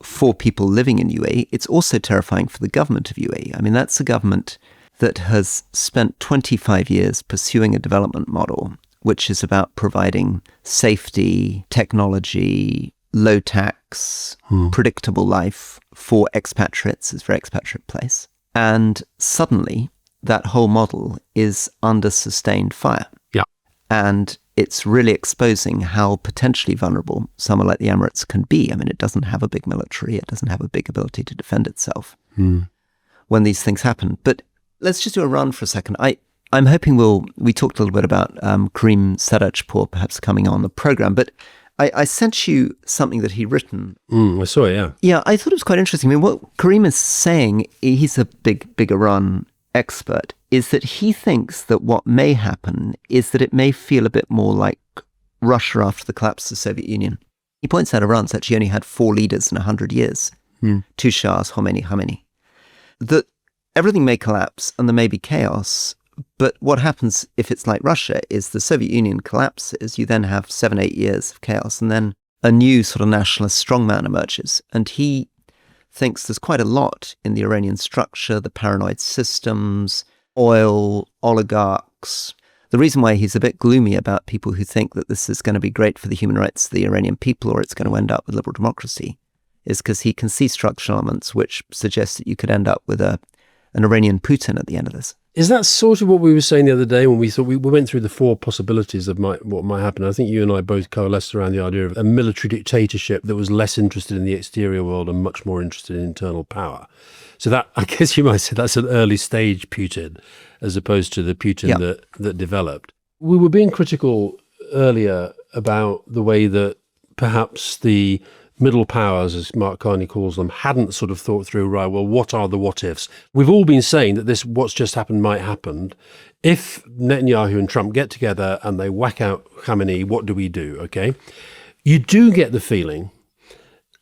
for people living in UAE. It's also terrifying for the government of UAE. I mean, that's a government that has spent 25 years pursuing a development model, which is about providing safety, technology, low tax, predictable life for expatriates. It's a very expatriate place. And suddenly, that whole model is under sustained fire. Yeah. And it's really exposing how potentially vulnerable somewhere like the Emirates can be. I mean, it doesn't have a big military. It doesn't have a big ability to defend itself when these things happen. But let's just do a run for a second. I'm hoping we talked a little bit about Karim Sadajpour perhaps coming on the program, but I sent you something that he'd written. I saw it, yeah. Yeah, I thought it was quite interesting. I mean, what Karim is saying, he's a big Iran expert, is that he thinks that what may happen is that it may feel a bit more like Russia after the collapse of the Soviet Union. He points out Iran's actually only had 4 leaders in 100 years. Two Shahs, Khomeini. That everything may collapse and there may be chaos, but what happens if it's like Russia is the Soviet Union collapses, you then have 7-8 years of chaos, and then a new sort of nationalist strongman emerges. And he thinks there's quite a lot in the Iranian structure, the paranoid systems, oil, oligarchs. The reason why he's a bit gloomy about people who think that this is going to be great for the human rights of the Iranian people or it's going to end up with liberal democracy is because he can see structural elements which suggest that you could end up with an Iranian Putin at the end of this. Is that sort of what we were saying the other day when we thought we went through the 4 possibilities of what might happen? I think you and I both coalesced around the idea of a military dictatorship that was less interested in the exterior world and much more interested in internal power. So that, I guess you might say, that's an early stage Putin as opposed to the Putin that developed. We were being critical earlier about the way that perhaps the middle powers, as Mark Carney calls them, hadn't sort of thought through, right, well, what are the what-ifs? We've all been saying that this what's just happened might happen. If Netanyahu and Trump get together and they whack out Khamenei, what do we do, okay? You do get the feeling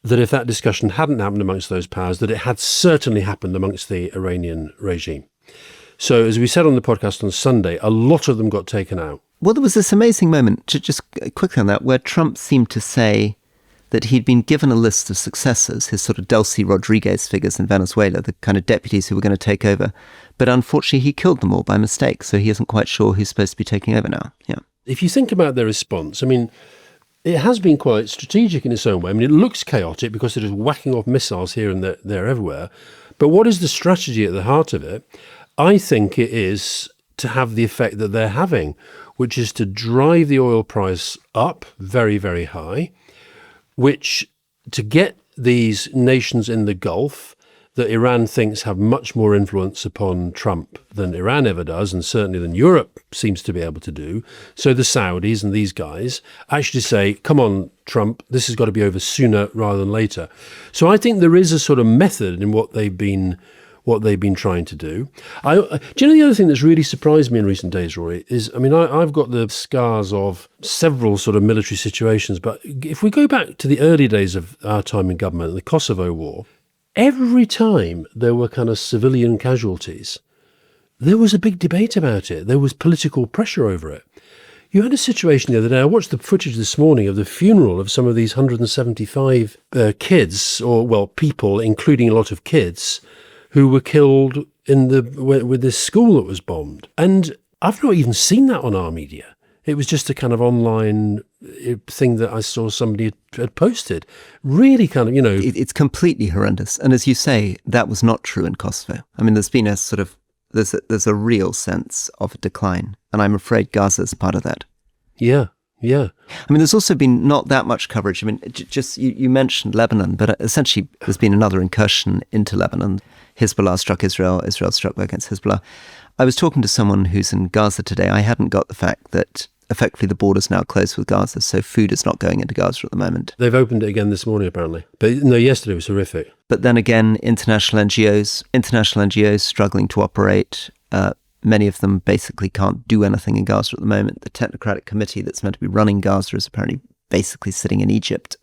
that if that discussion hadn't happened amongst those powers, that it had certainly happened amongst the Iranian regime. So as we said on the podcast on Sunday, a lot of them got taken out. Well, there was this amazing moment, just quickly on that, where Trump seemed to say that he'd been given a list of successors, his sort of Delcy Rodriguez figures in Venezuela, the kind of deputies who were going to take over. But unfortunately, he killed them all by mistake, so he isn't quite sure who's supposed to be taking over now. Yeah. If you think about their response, I mean, it has been quite strategic in its own way. I mean, it looks chaotic because it is whacking off missiles here and there everywhere. But what is the strategy at the heart of it? I think it is to have the effect that they're having, which is to drive the oil price up very, very high, which to get these nations in the Gulf that Iran thinks have much more influence upon Trump than Iran ever does, and certainly than Europe seems to be able to do. So the Saudis and these guys actually say, come on, Trump, this has got to be over sooner rather than later. So I think there is a sort of method in what they've been trying to do. Do you know the other thing that's really surprised me in recent days, Rory, is, I mean, I've got the scars of several sort of military situations, but if we go back to the early days of our time in government, the Kosovo War, every time there were kind of civilian casualties, there was a big debate about it. There was political pressure over it. You had a situation the other day, I watched the footage this morning of the funeral of some of these 175 kids, people, including a lot of kids, who were killed with this school that was bombed. And I've not even seen that on our media. It was just a kind of online thing that I saw somebody had posted. Really kind of, you know... It's completely horrendous. And as you say, that was not true in Kosovo. I mean, there's been a sort of... There's a real sense of a decline. And I'm afraid Gaza is part of that. Yeah. I mean, there's also been not that much coverage. I mean, just you mentioned Lebanon, but essentially there's been another incursion into Lebanon. Hezbollah struck Israel, Israel struck back against Hezbollah. I was talking to someone who's in Gaza today. I hadn't got the fact that effectively the border's now closed with Gaza, so food is not going into Gaza at the moment. They've opened it again this morning, apparently. But no, yesterday was horrific. But then again, international NGOs struggling to operate. Many of them basically can't do anything in Gaza at the moment. The technocratic committee that's meant to be running Gaza is apparently basically sitting in Egypt.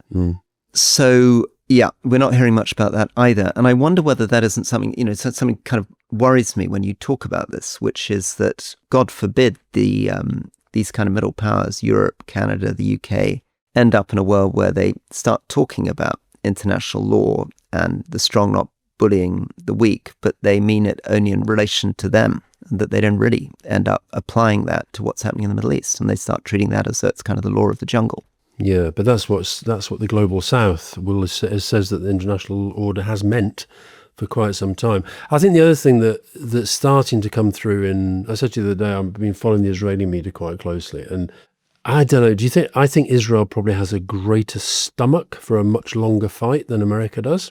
So, yeah, we're not hearing much about that either. And I wonder whether that isn't something, something kind of worries me when you talk about this, which is that, God forbid, these kind of middle powers, Europe, Canada, the UK, end up in a world where they start talking about international law and the strong not bullying the weak, but they mean it only in relation to them, and that they don't really end up applying that to what's happening in the Middle East, and they start treating that as though it's kind of the law of the jungle. Yeah, but that's what the global south says that the international order has meant for quite some time. I think the other thing that's starting to come through I said to you the other day, I've been following the Israeli media quite closely, and I don't know, I think Israel probably has a greater stomach for a much longer fight than America does.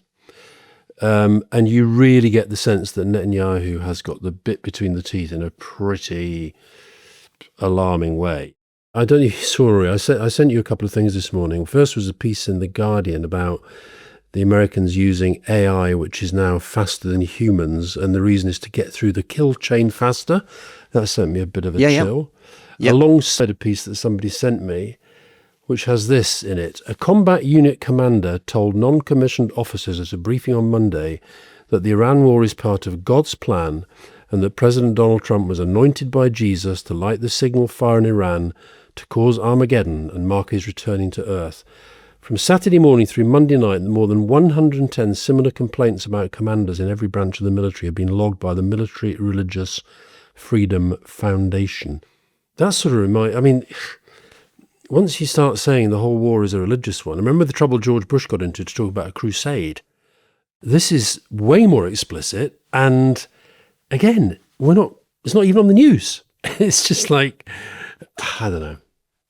And you really get the sense that Netanyahu has got the bit between the teeth in a pretty alarming way. I don't know if you saw, Rory, I sent you a couple of things this morning. First was a piece in The Guardian about the Americans using AI, which is now faster than humans, and the reason is to get through the kill chain faster. That sent me a bit of a chill. Yeah. Alongside a piece that somebody sent me, which has this in it. A combat unit commander told non-commissioned officers at a briefing on Monday that the Iran war is part of God's plan and that President Donald Trump was anointed by Jesus to light the signal fire in Iran to cause Armageddon and mark his returning to Earth. From Saturday morning through Monday night, more than 110 similar complaints about commanders in every branch of the military have been logged by the Military Religious Freedom Foundation. That sort of once you start saying the whole war is a religious one, remember the trouble George Bush got into to talk about a crusade? This is way more explicit, and again, it's not even on the news. It's just like, I don't know.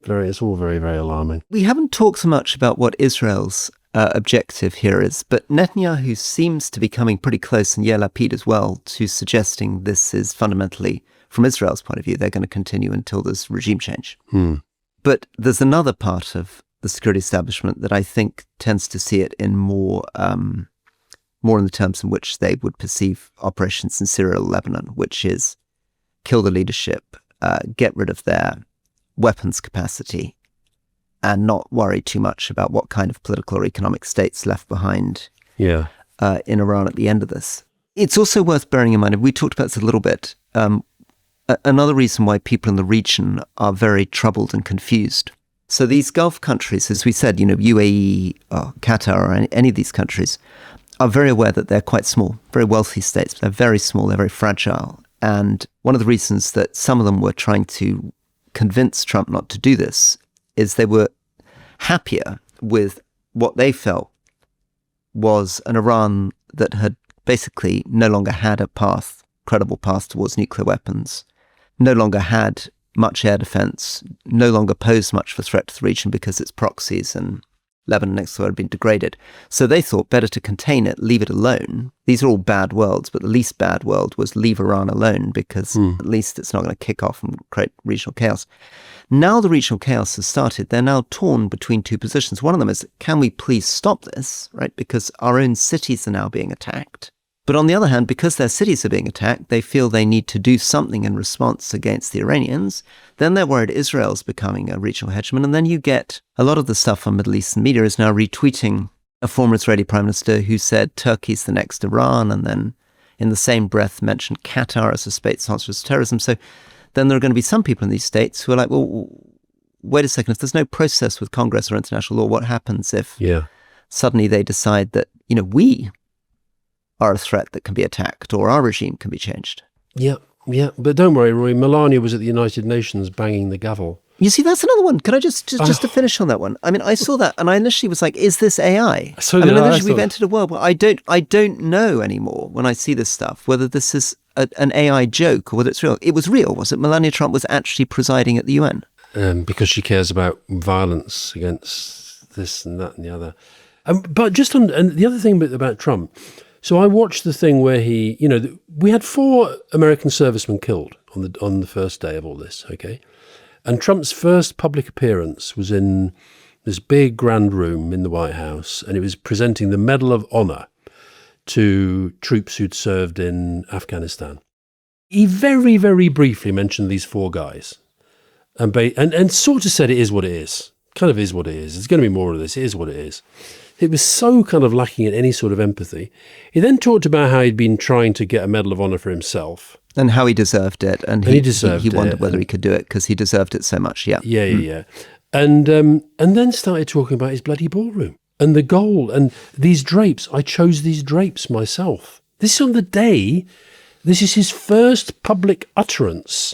It's all very, very alarming. We haven't talked so much about what Israel's objective here is, but Netanyahu seems to be coming pretty close, and Yair Lapid as well, to suggesting this is fundamentally, from Israel's point of view, they're going to continue until there's regime change. But there's another part of the security establishment that I think tends to see it in more in the terms in which they would perceive operations in Syria or Lebanon, which is kill the leadership, get rid of their weapons capacity, and not worry too much about what kind of political or economic state's left behind in Iran at the end of this. It's also worth bearing in mind, and we talked about this a little bit, another reason why people in the region are very troubled and confused. So these Gulf countries, as we said, UAE, or Qatar, or any of these countries, are very aware that they're quite small, very wealthy states. They're very small, they're very fragile. And one of the reasons that some of them were trying to convince Trump not to do this is they were happier with what they felt was an Iran that had basically no longer had a credible path towards nuclear weapons, no longer had much air defense, no longer posed much of a threat to the region because its proxies and Lebanon next door had been degraded. So they thought better to contain it, leave it alone. These are all bad worlds, but the least bad world was leave Iran alone because at least it's not going to kick off and create regional chaos. Now the regional chaos has started. They're now torn between two positions. One of them is, can we please stop this, right? Because our own cities are now being attacked. But on the other hand, because their cities are being attacked, they feel they need to do something in response against the Iranians. Then they're worried Israel's becoming a regional hegemon. And then you get a lot of the stuff on Middle Eastern media is now retweeting a former Israeli prime minister who said Turkey's the next Iran, and then in the same breath mentioned Qatar as a state sponsor of terrorism. So then there are going to be some people in these states who are like, well, wait a second, if there's no process with Congress or international law, what happens if suddenly they decide that, we are a threat that can be attacked or our regime can be changed? Yeah. But don't worry, Roy. Melania was at the United Nations banging the gavel. You see, that's another one. Can I just to finish on that one? I mean, I saw that and I initially was like, is this AI? We've entered a world where I don't know anymore when I see this stuff, whether this is an AI joke or whether it's real. It was real, was it? Melania Trump was actually presiding at the UN. Because she cares about violence against this and that and the other. But just on, and the other thing about Trump, so I watched the thing where he, we had 4 American servicemen killed on the first day of all this, okay? And Trump's first public appearance was in this big grand room in the White House, and he was presenting the Medal of Honor to troops who'd served in Afghanistan. He very, very briefly mentioned these 4 guys and sort of said it is what it is. Kind of is what it is. There's going to be more of this. It is what it is. It was so kind of lacking in any sort of empathy. He then talked about how he'd been trying to get a Medal of Honor for himself. And how he deserved it. And he wondered whether he could do it because he deserved it so much. Yeah. Yeah. And then started talking about his bloody ballroom and the goal and these drapes. I chose these drapes myself. This is on the day. This is his first public utterance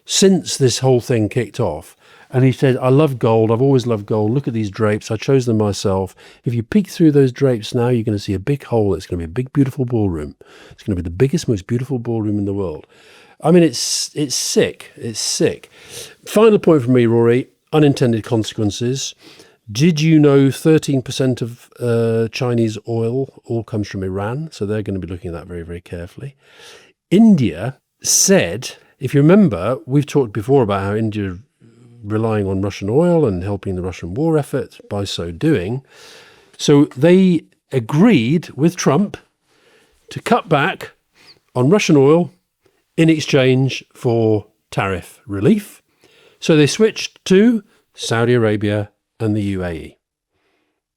since this whole thing kicked off. And he said, I love gold. I've always loved gold. Look at these drapes. I chose them myself. If you peek through those drapes now, you're going to see a big hole. It's going to be a big, beautiful ballroom. It's going to be the biggest, most beautiful ballroom in the world. I mean, it's sick. It's sick. Final point from me, Rory, unintended consequences. Did you know 13% of Chinese oil all comes from Iran? So they're going to be looking at that very, very carefully. India said, if you remember, we've talked before about how India relying on Russian oil and helping the Russian war effort by so doing. So they agreed with Trump to cut back on Russian oil in exchange for tariff relief. So they switched to Saudi Arabia and the UAE.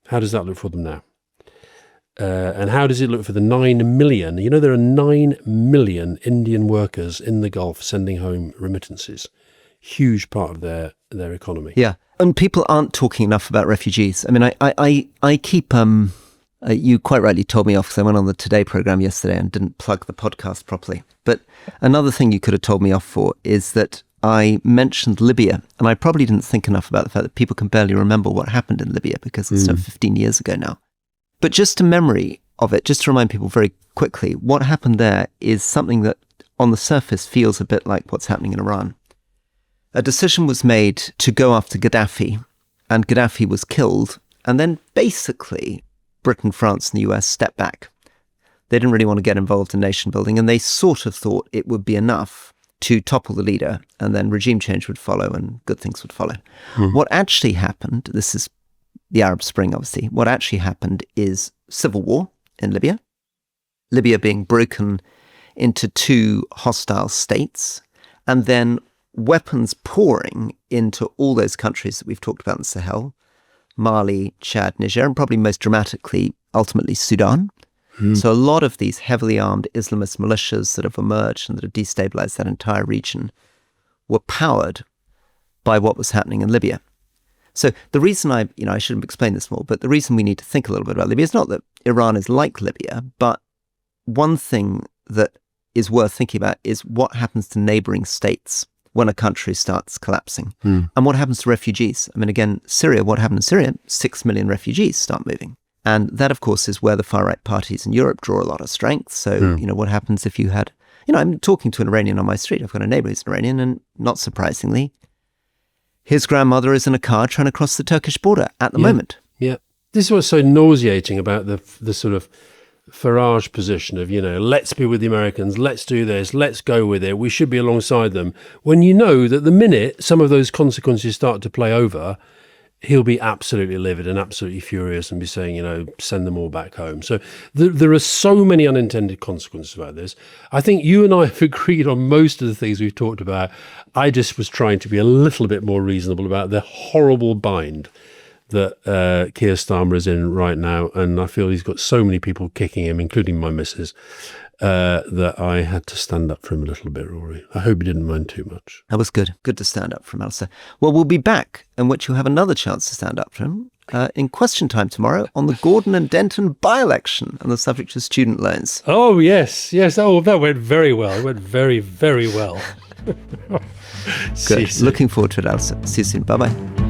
How does that look for them now? And how does it look for the 9 million? You know, there are 9 million Indian workers in the Gulf sending home remittances. Huge part of their economy. Yeah. And people aren't talking enough about refugees. I mean, I keep, you quite rightly told me off because I went on the Today programme yesterday and didn't plug the podcast properly. But another thing you could have told me off for is that I mentioned Libya, and I probably didn't think enough about the fact that people can barely remember what happened in Libya because it's 15 years ago now. But just a memory of it, just to remind people very quickly, what happened there is something that on the surface feels a bit like what's happening in Iran. A decision was made to go after Gaddafi, and Gaddafi was killed, and then basically Britain, France and the US stepped back. They didn't really want to get involved in nation building, and they sort of thought it would be enough to topple the leader, and then regime change would follow and good things would follow. What actually happened, this is the Arab Spring, obviously. What actually happened is civil war in Libya. Libya being broken into two hostile states, and then weapons pouring into all those countries that we've talked about in the Sahel, Mali, Chad, Niger, and probably most dramatically, ultimately, Sudan. So a lot of these heavily armed Islamist militias that have emerged and that have destabilized that entire region were powered by what was happening in Libya. So the reason I should have explained this more, but the reason we need to think a little bit about Libya is not that Iran is like Libya, but one thing that is worth thinking about is what happens to neighboring states when a country starts collapsing and what happens to refugees. I mean, again, Syria, what happened in Syria? 6 million refugees start moving. And that, of course, is where the far-right parties in Europe draw a lot of strength. So, what happens if you had, I'm talking to an Iranian on my street. I've got a neighbor who's an Iranian, and not surprisingly, his grandmother is in a car trying to cross the Turkish border at the moment. Yeah. This is what's so nauseating about the sort of Farage position of, let's be with the Americans, let's do this, let's go with it, we should be alongside them. When you know that the minute some of those consequences start to play over, he'll be absolutely livid and absolutely furious and be saying, send them all back home. So there are so many unintended consequences about this. I think you and I have agreed on most of the things we've talked about. I just was trying to be a little bit more reasonable about the horrible bind that Keir Starmer is in right now. And I feel he's got so many people kicking him, including my missus, that I had to stand up for him a little bit, Rory. I hope you didn't mind too much. That was good. Good to stand up for him, Alistair. Well, we'll be back, in which you'll have another chance to stand up for him in question time tomorrow on the Gordon and Denton by-election and the subject of student loans. Oh, yes. Oh, that went very well. It went very, very well. Good. Looking forward to it, Alistair. See you soon. Bye-bye.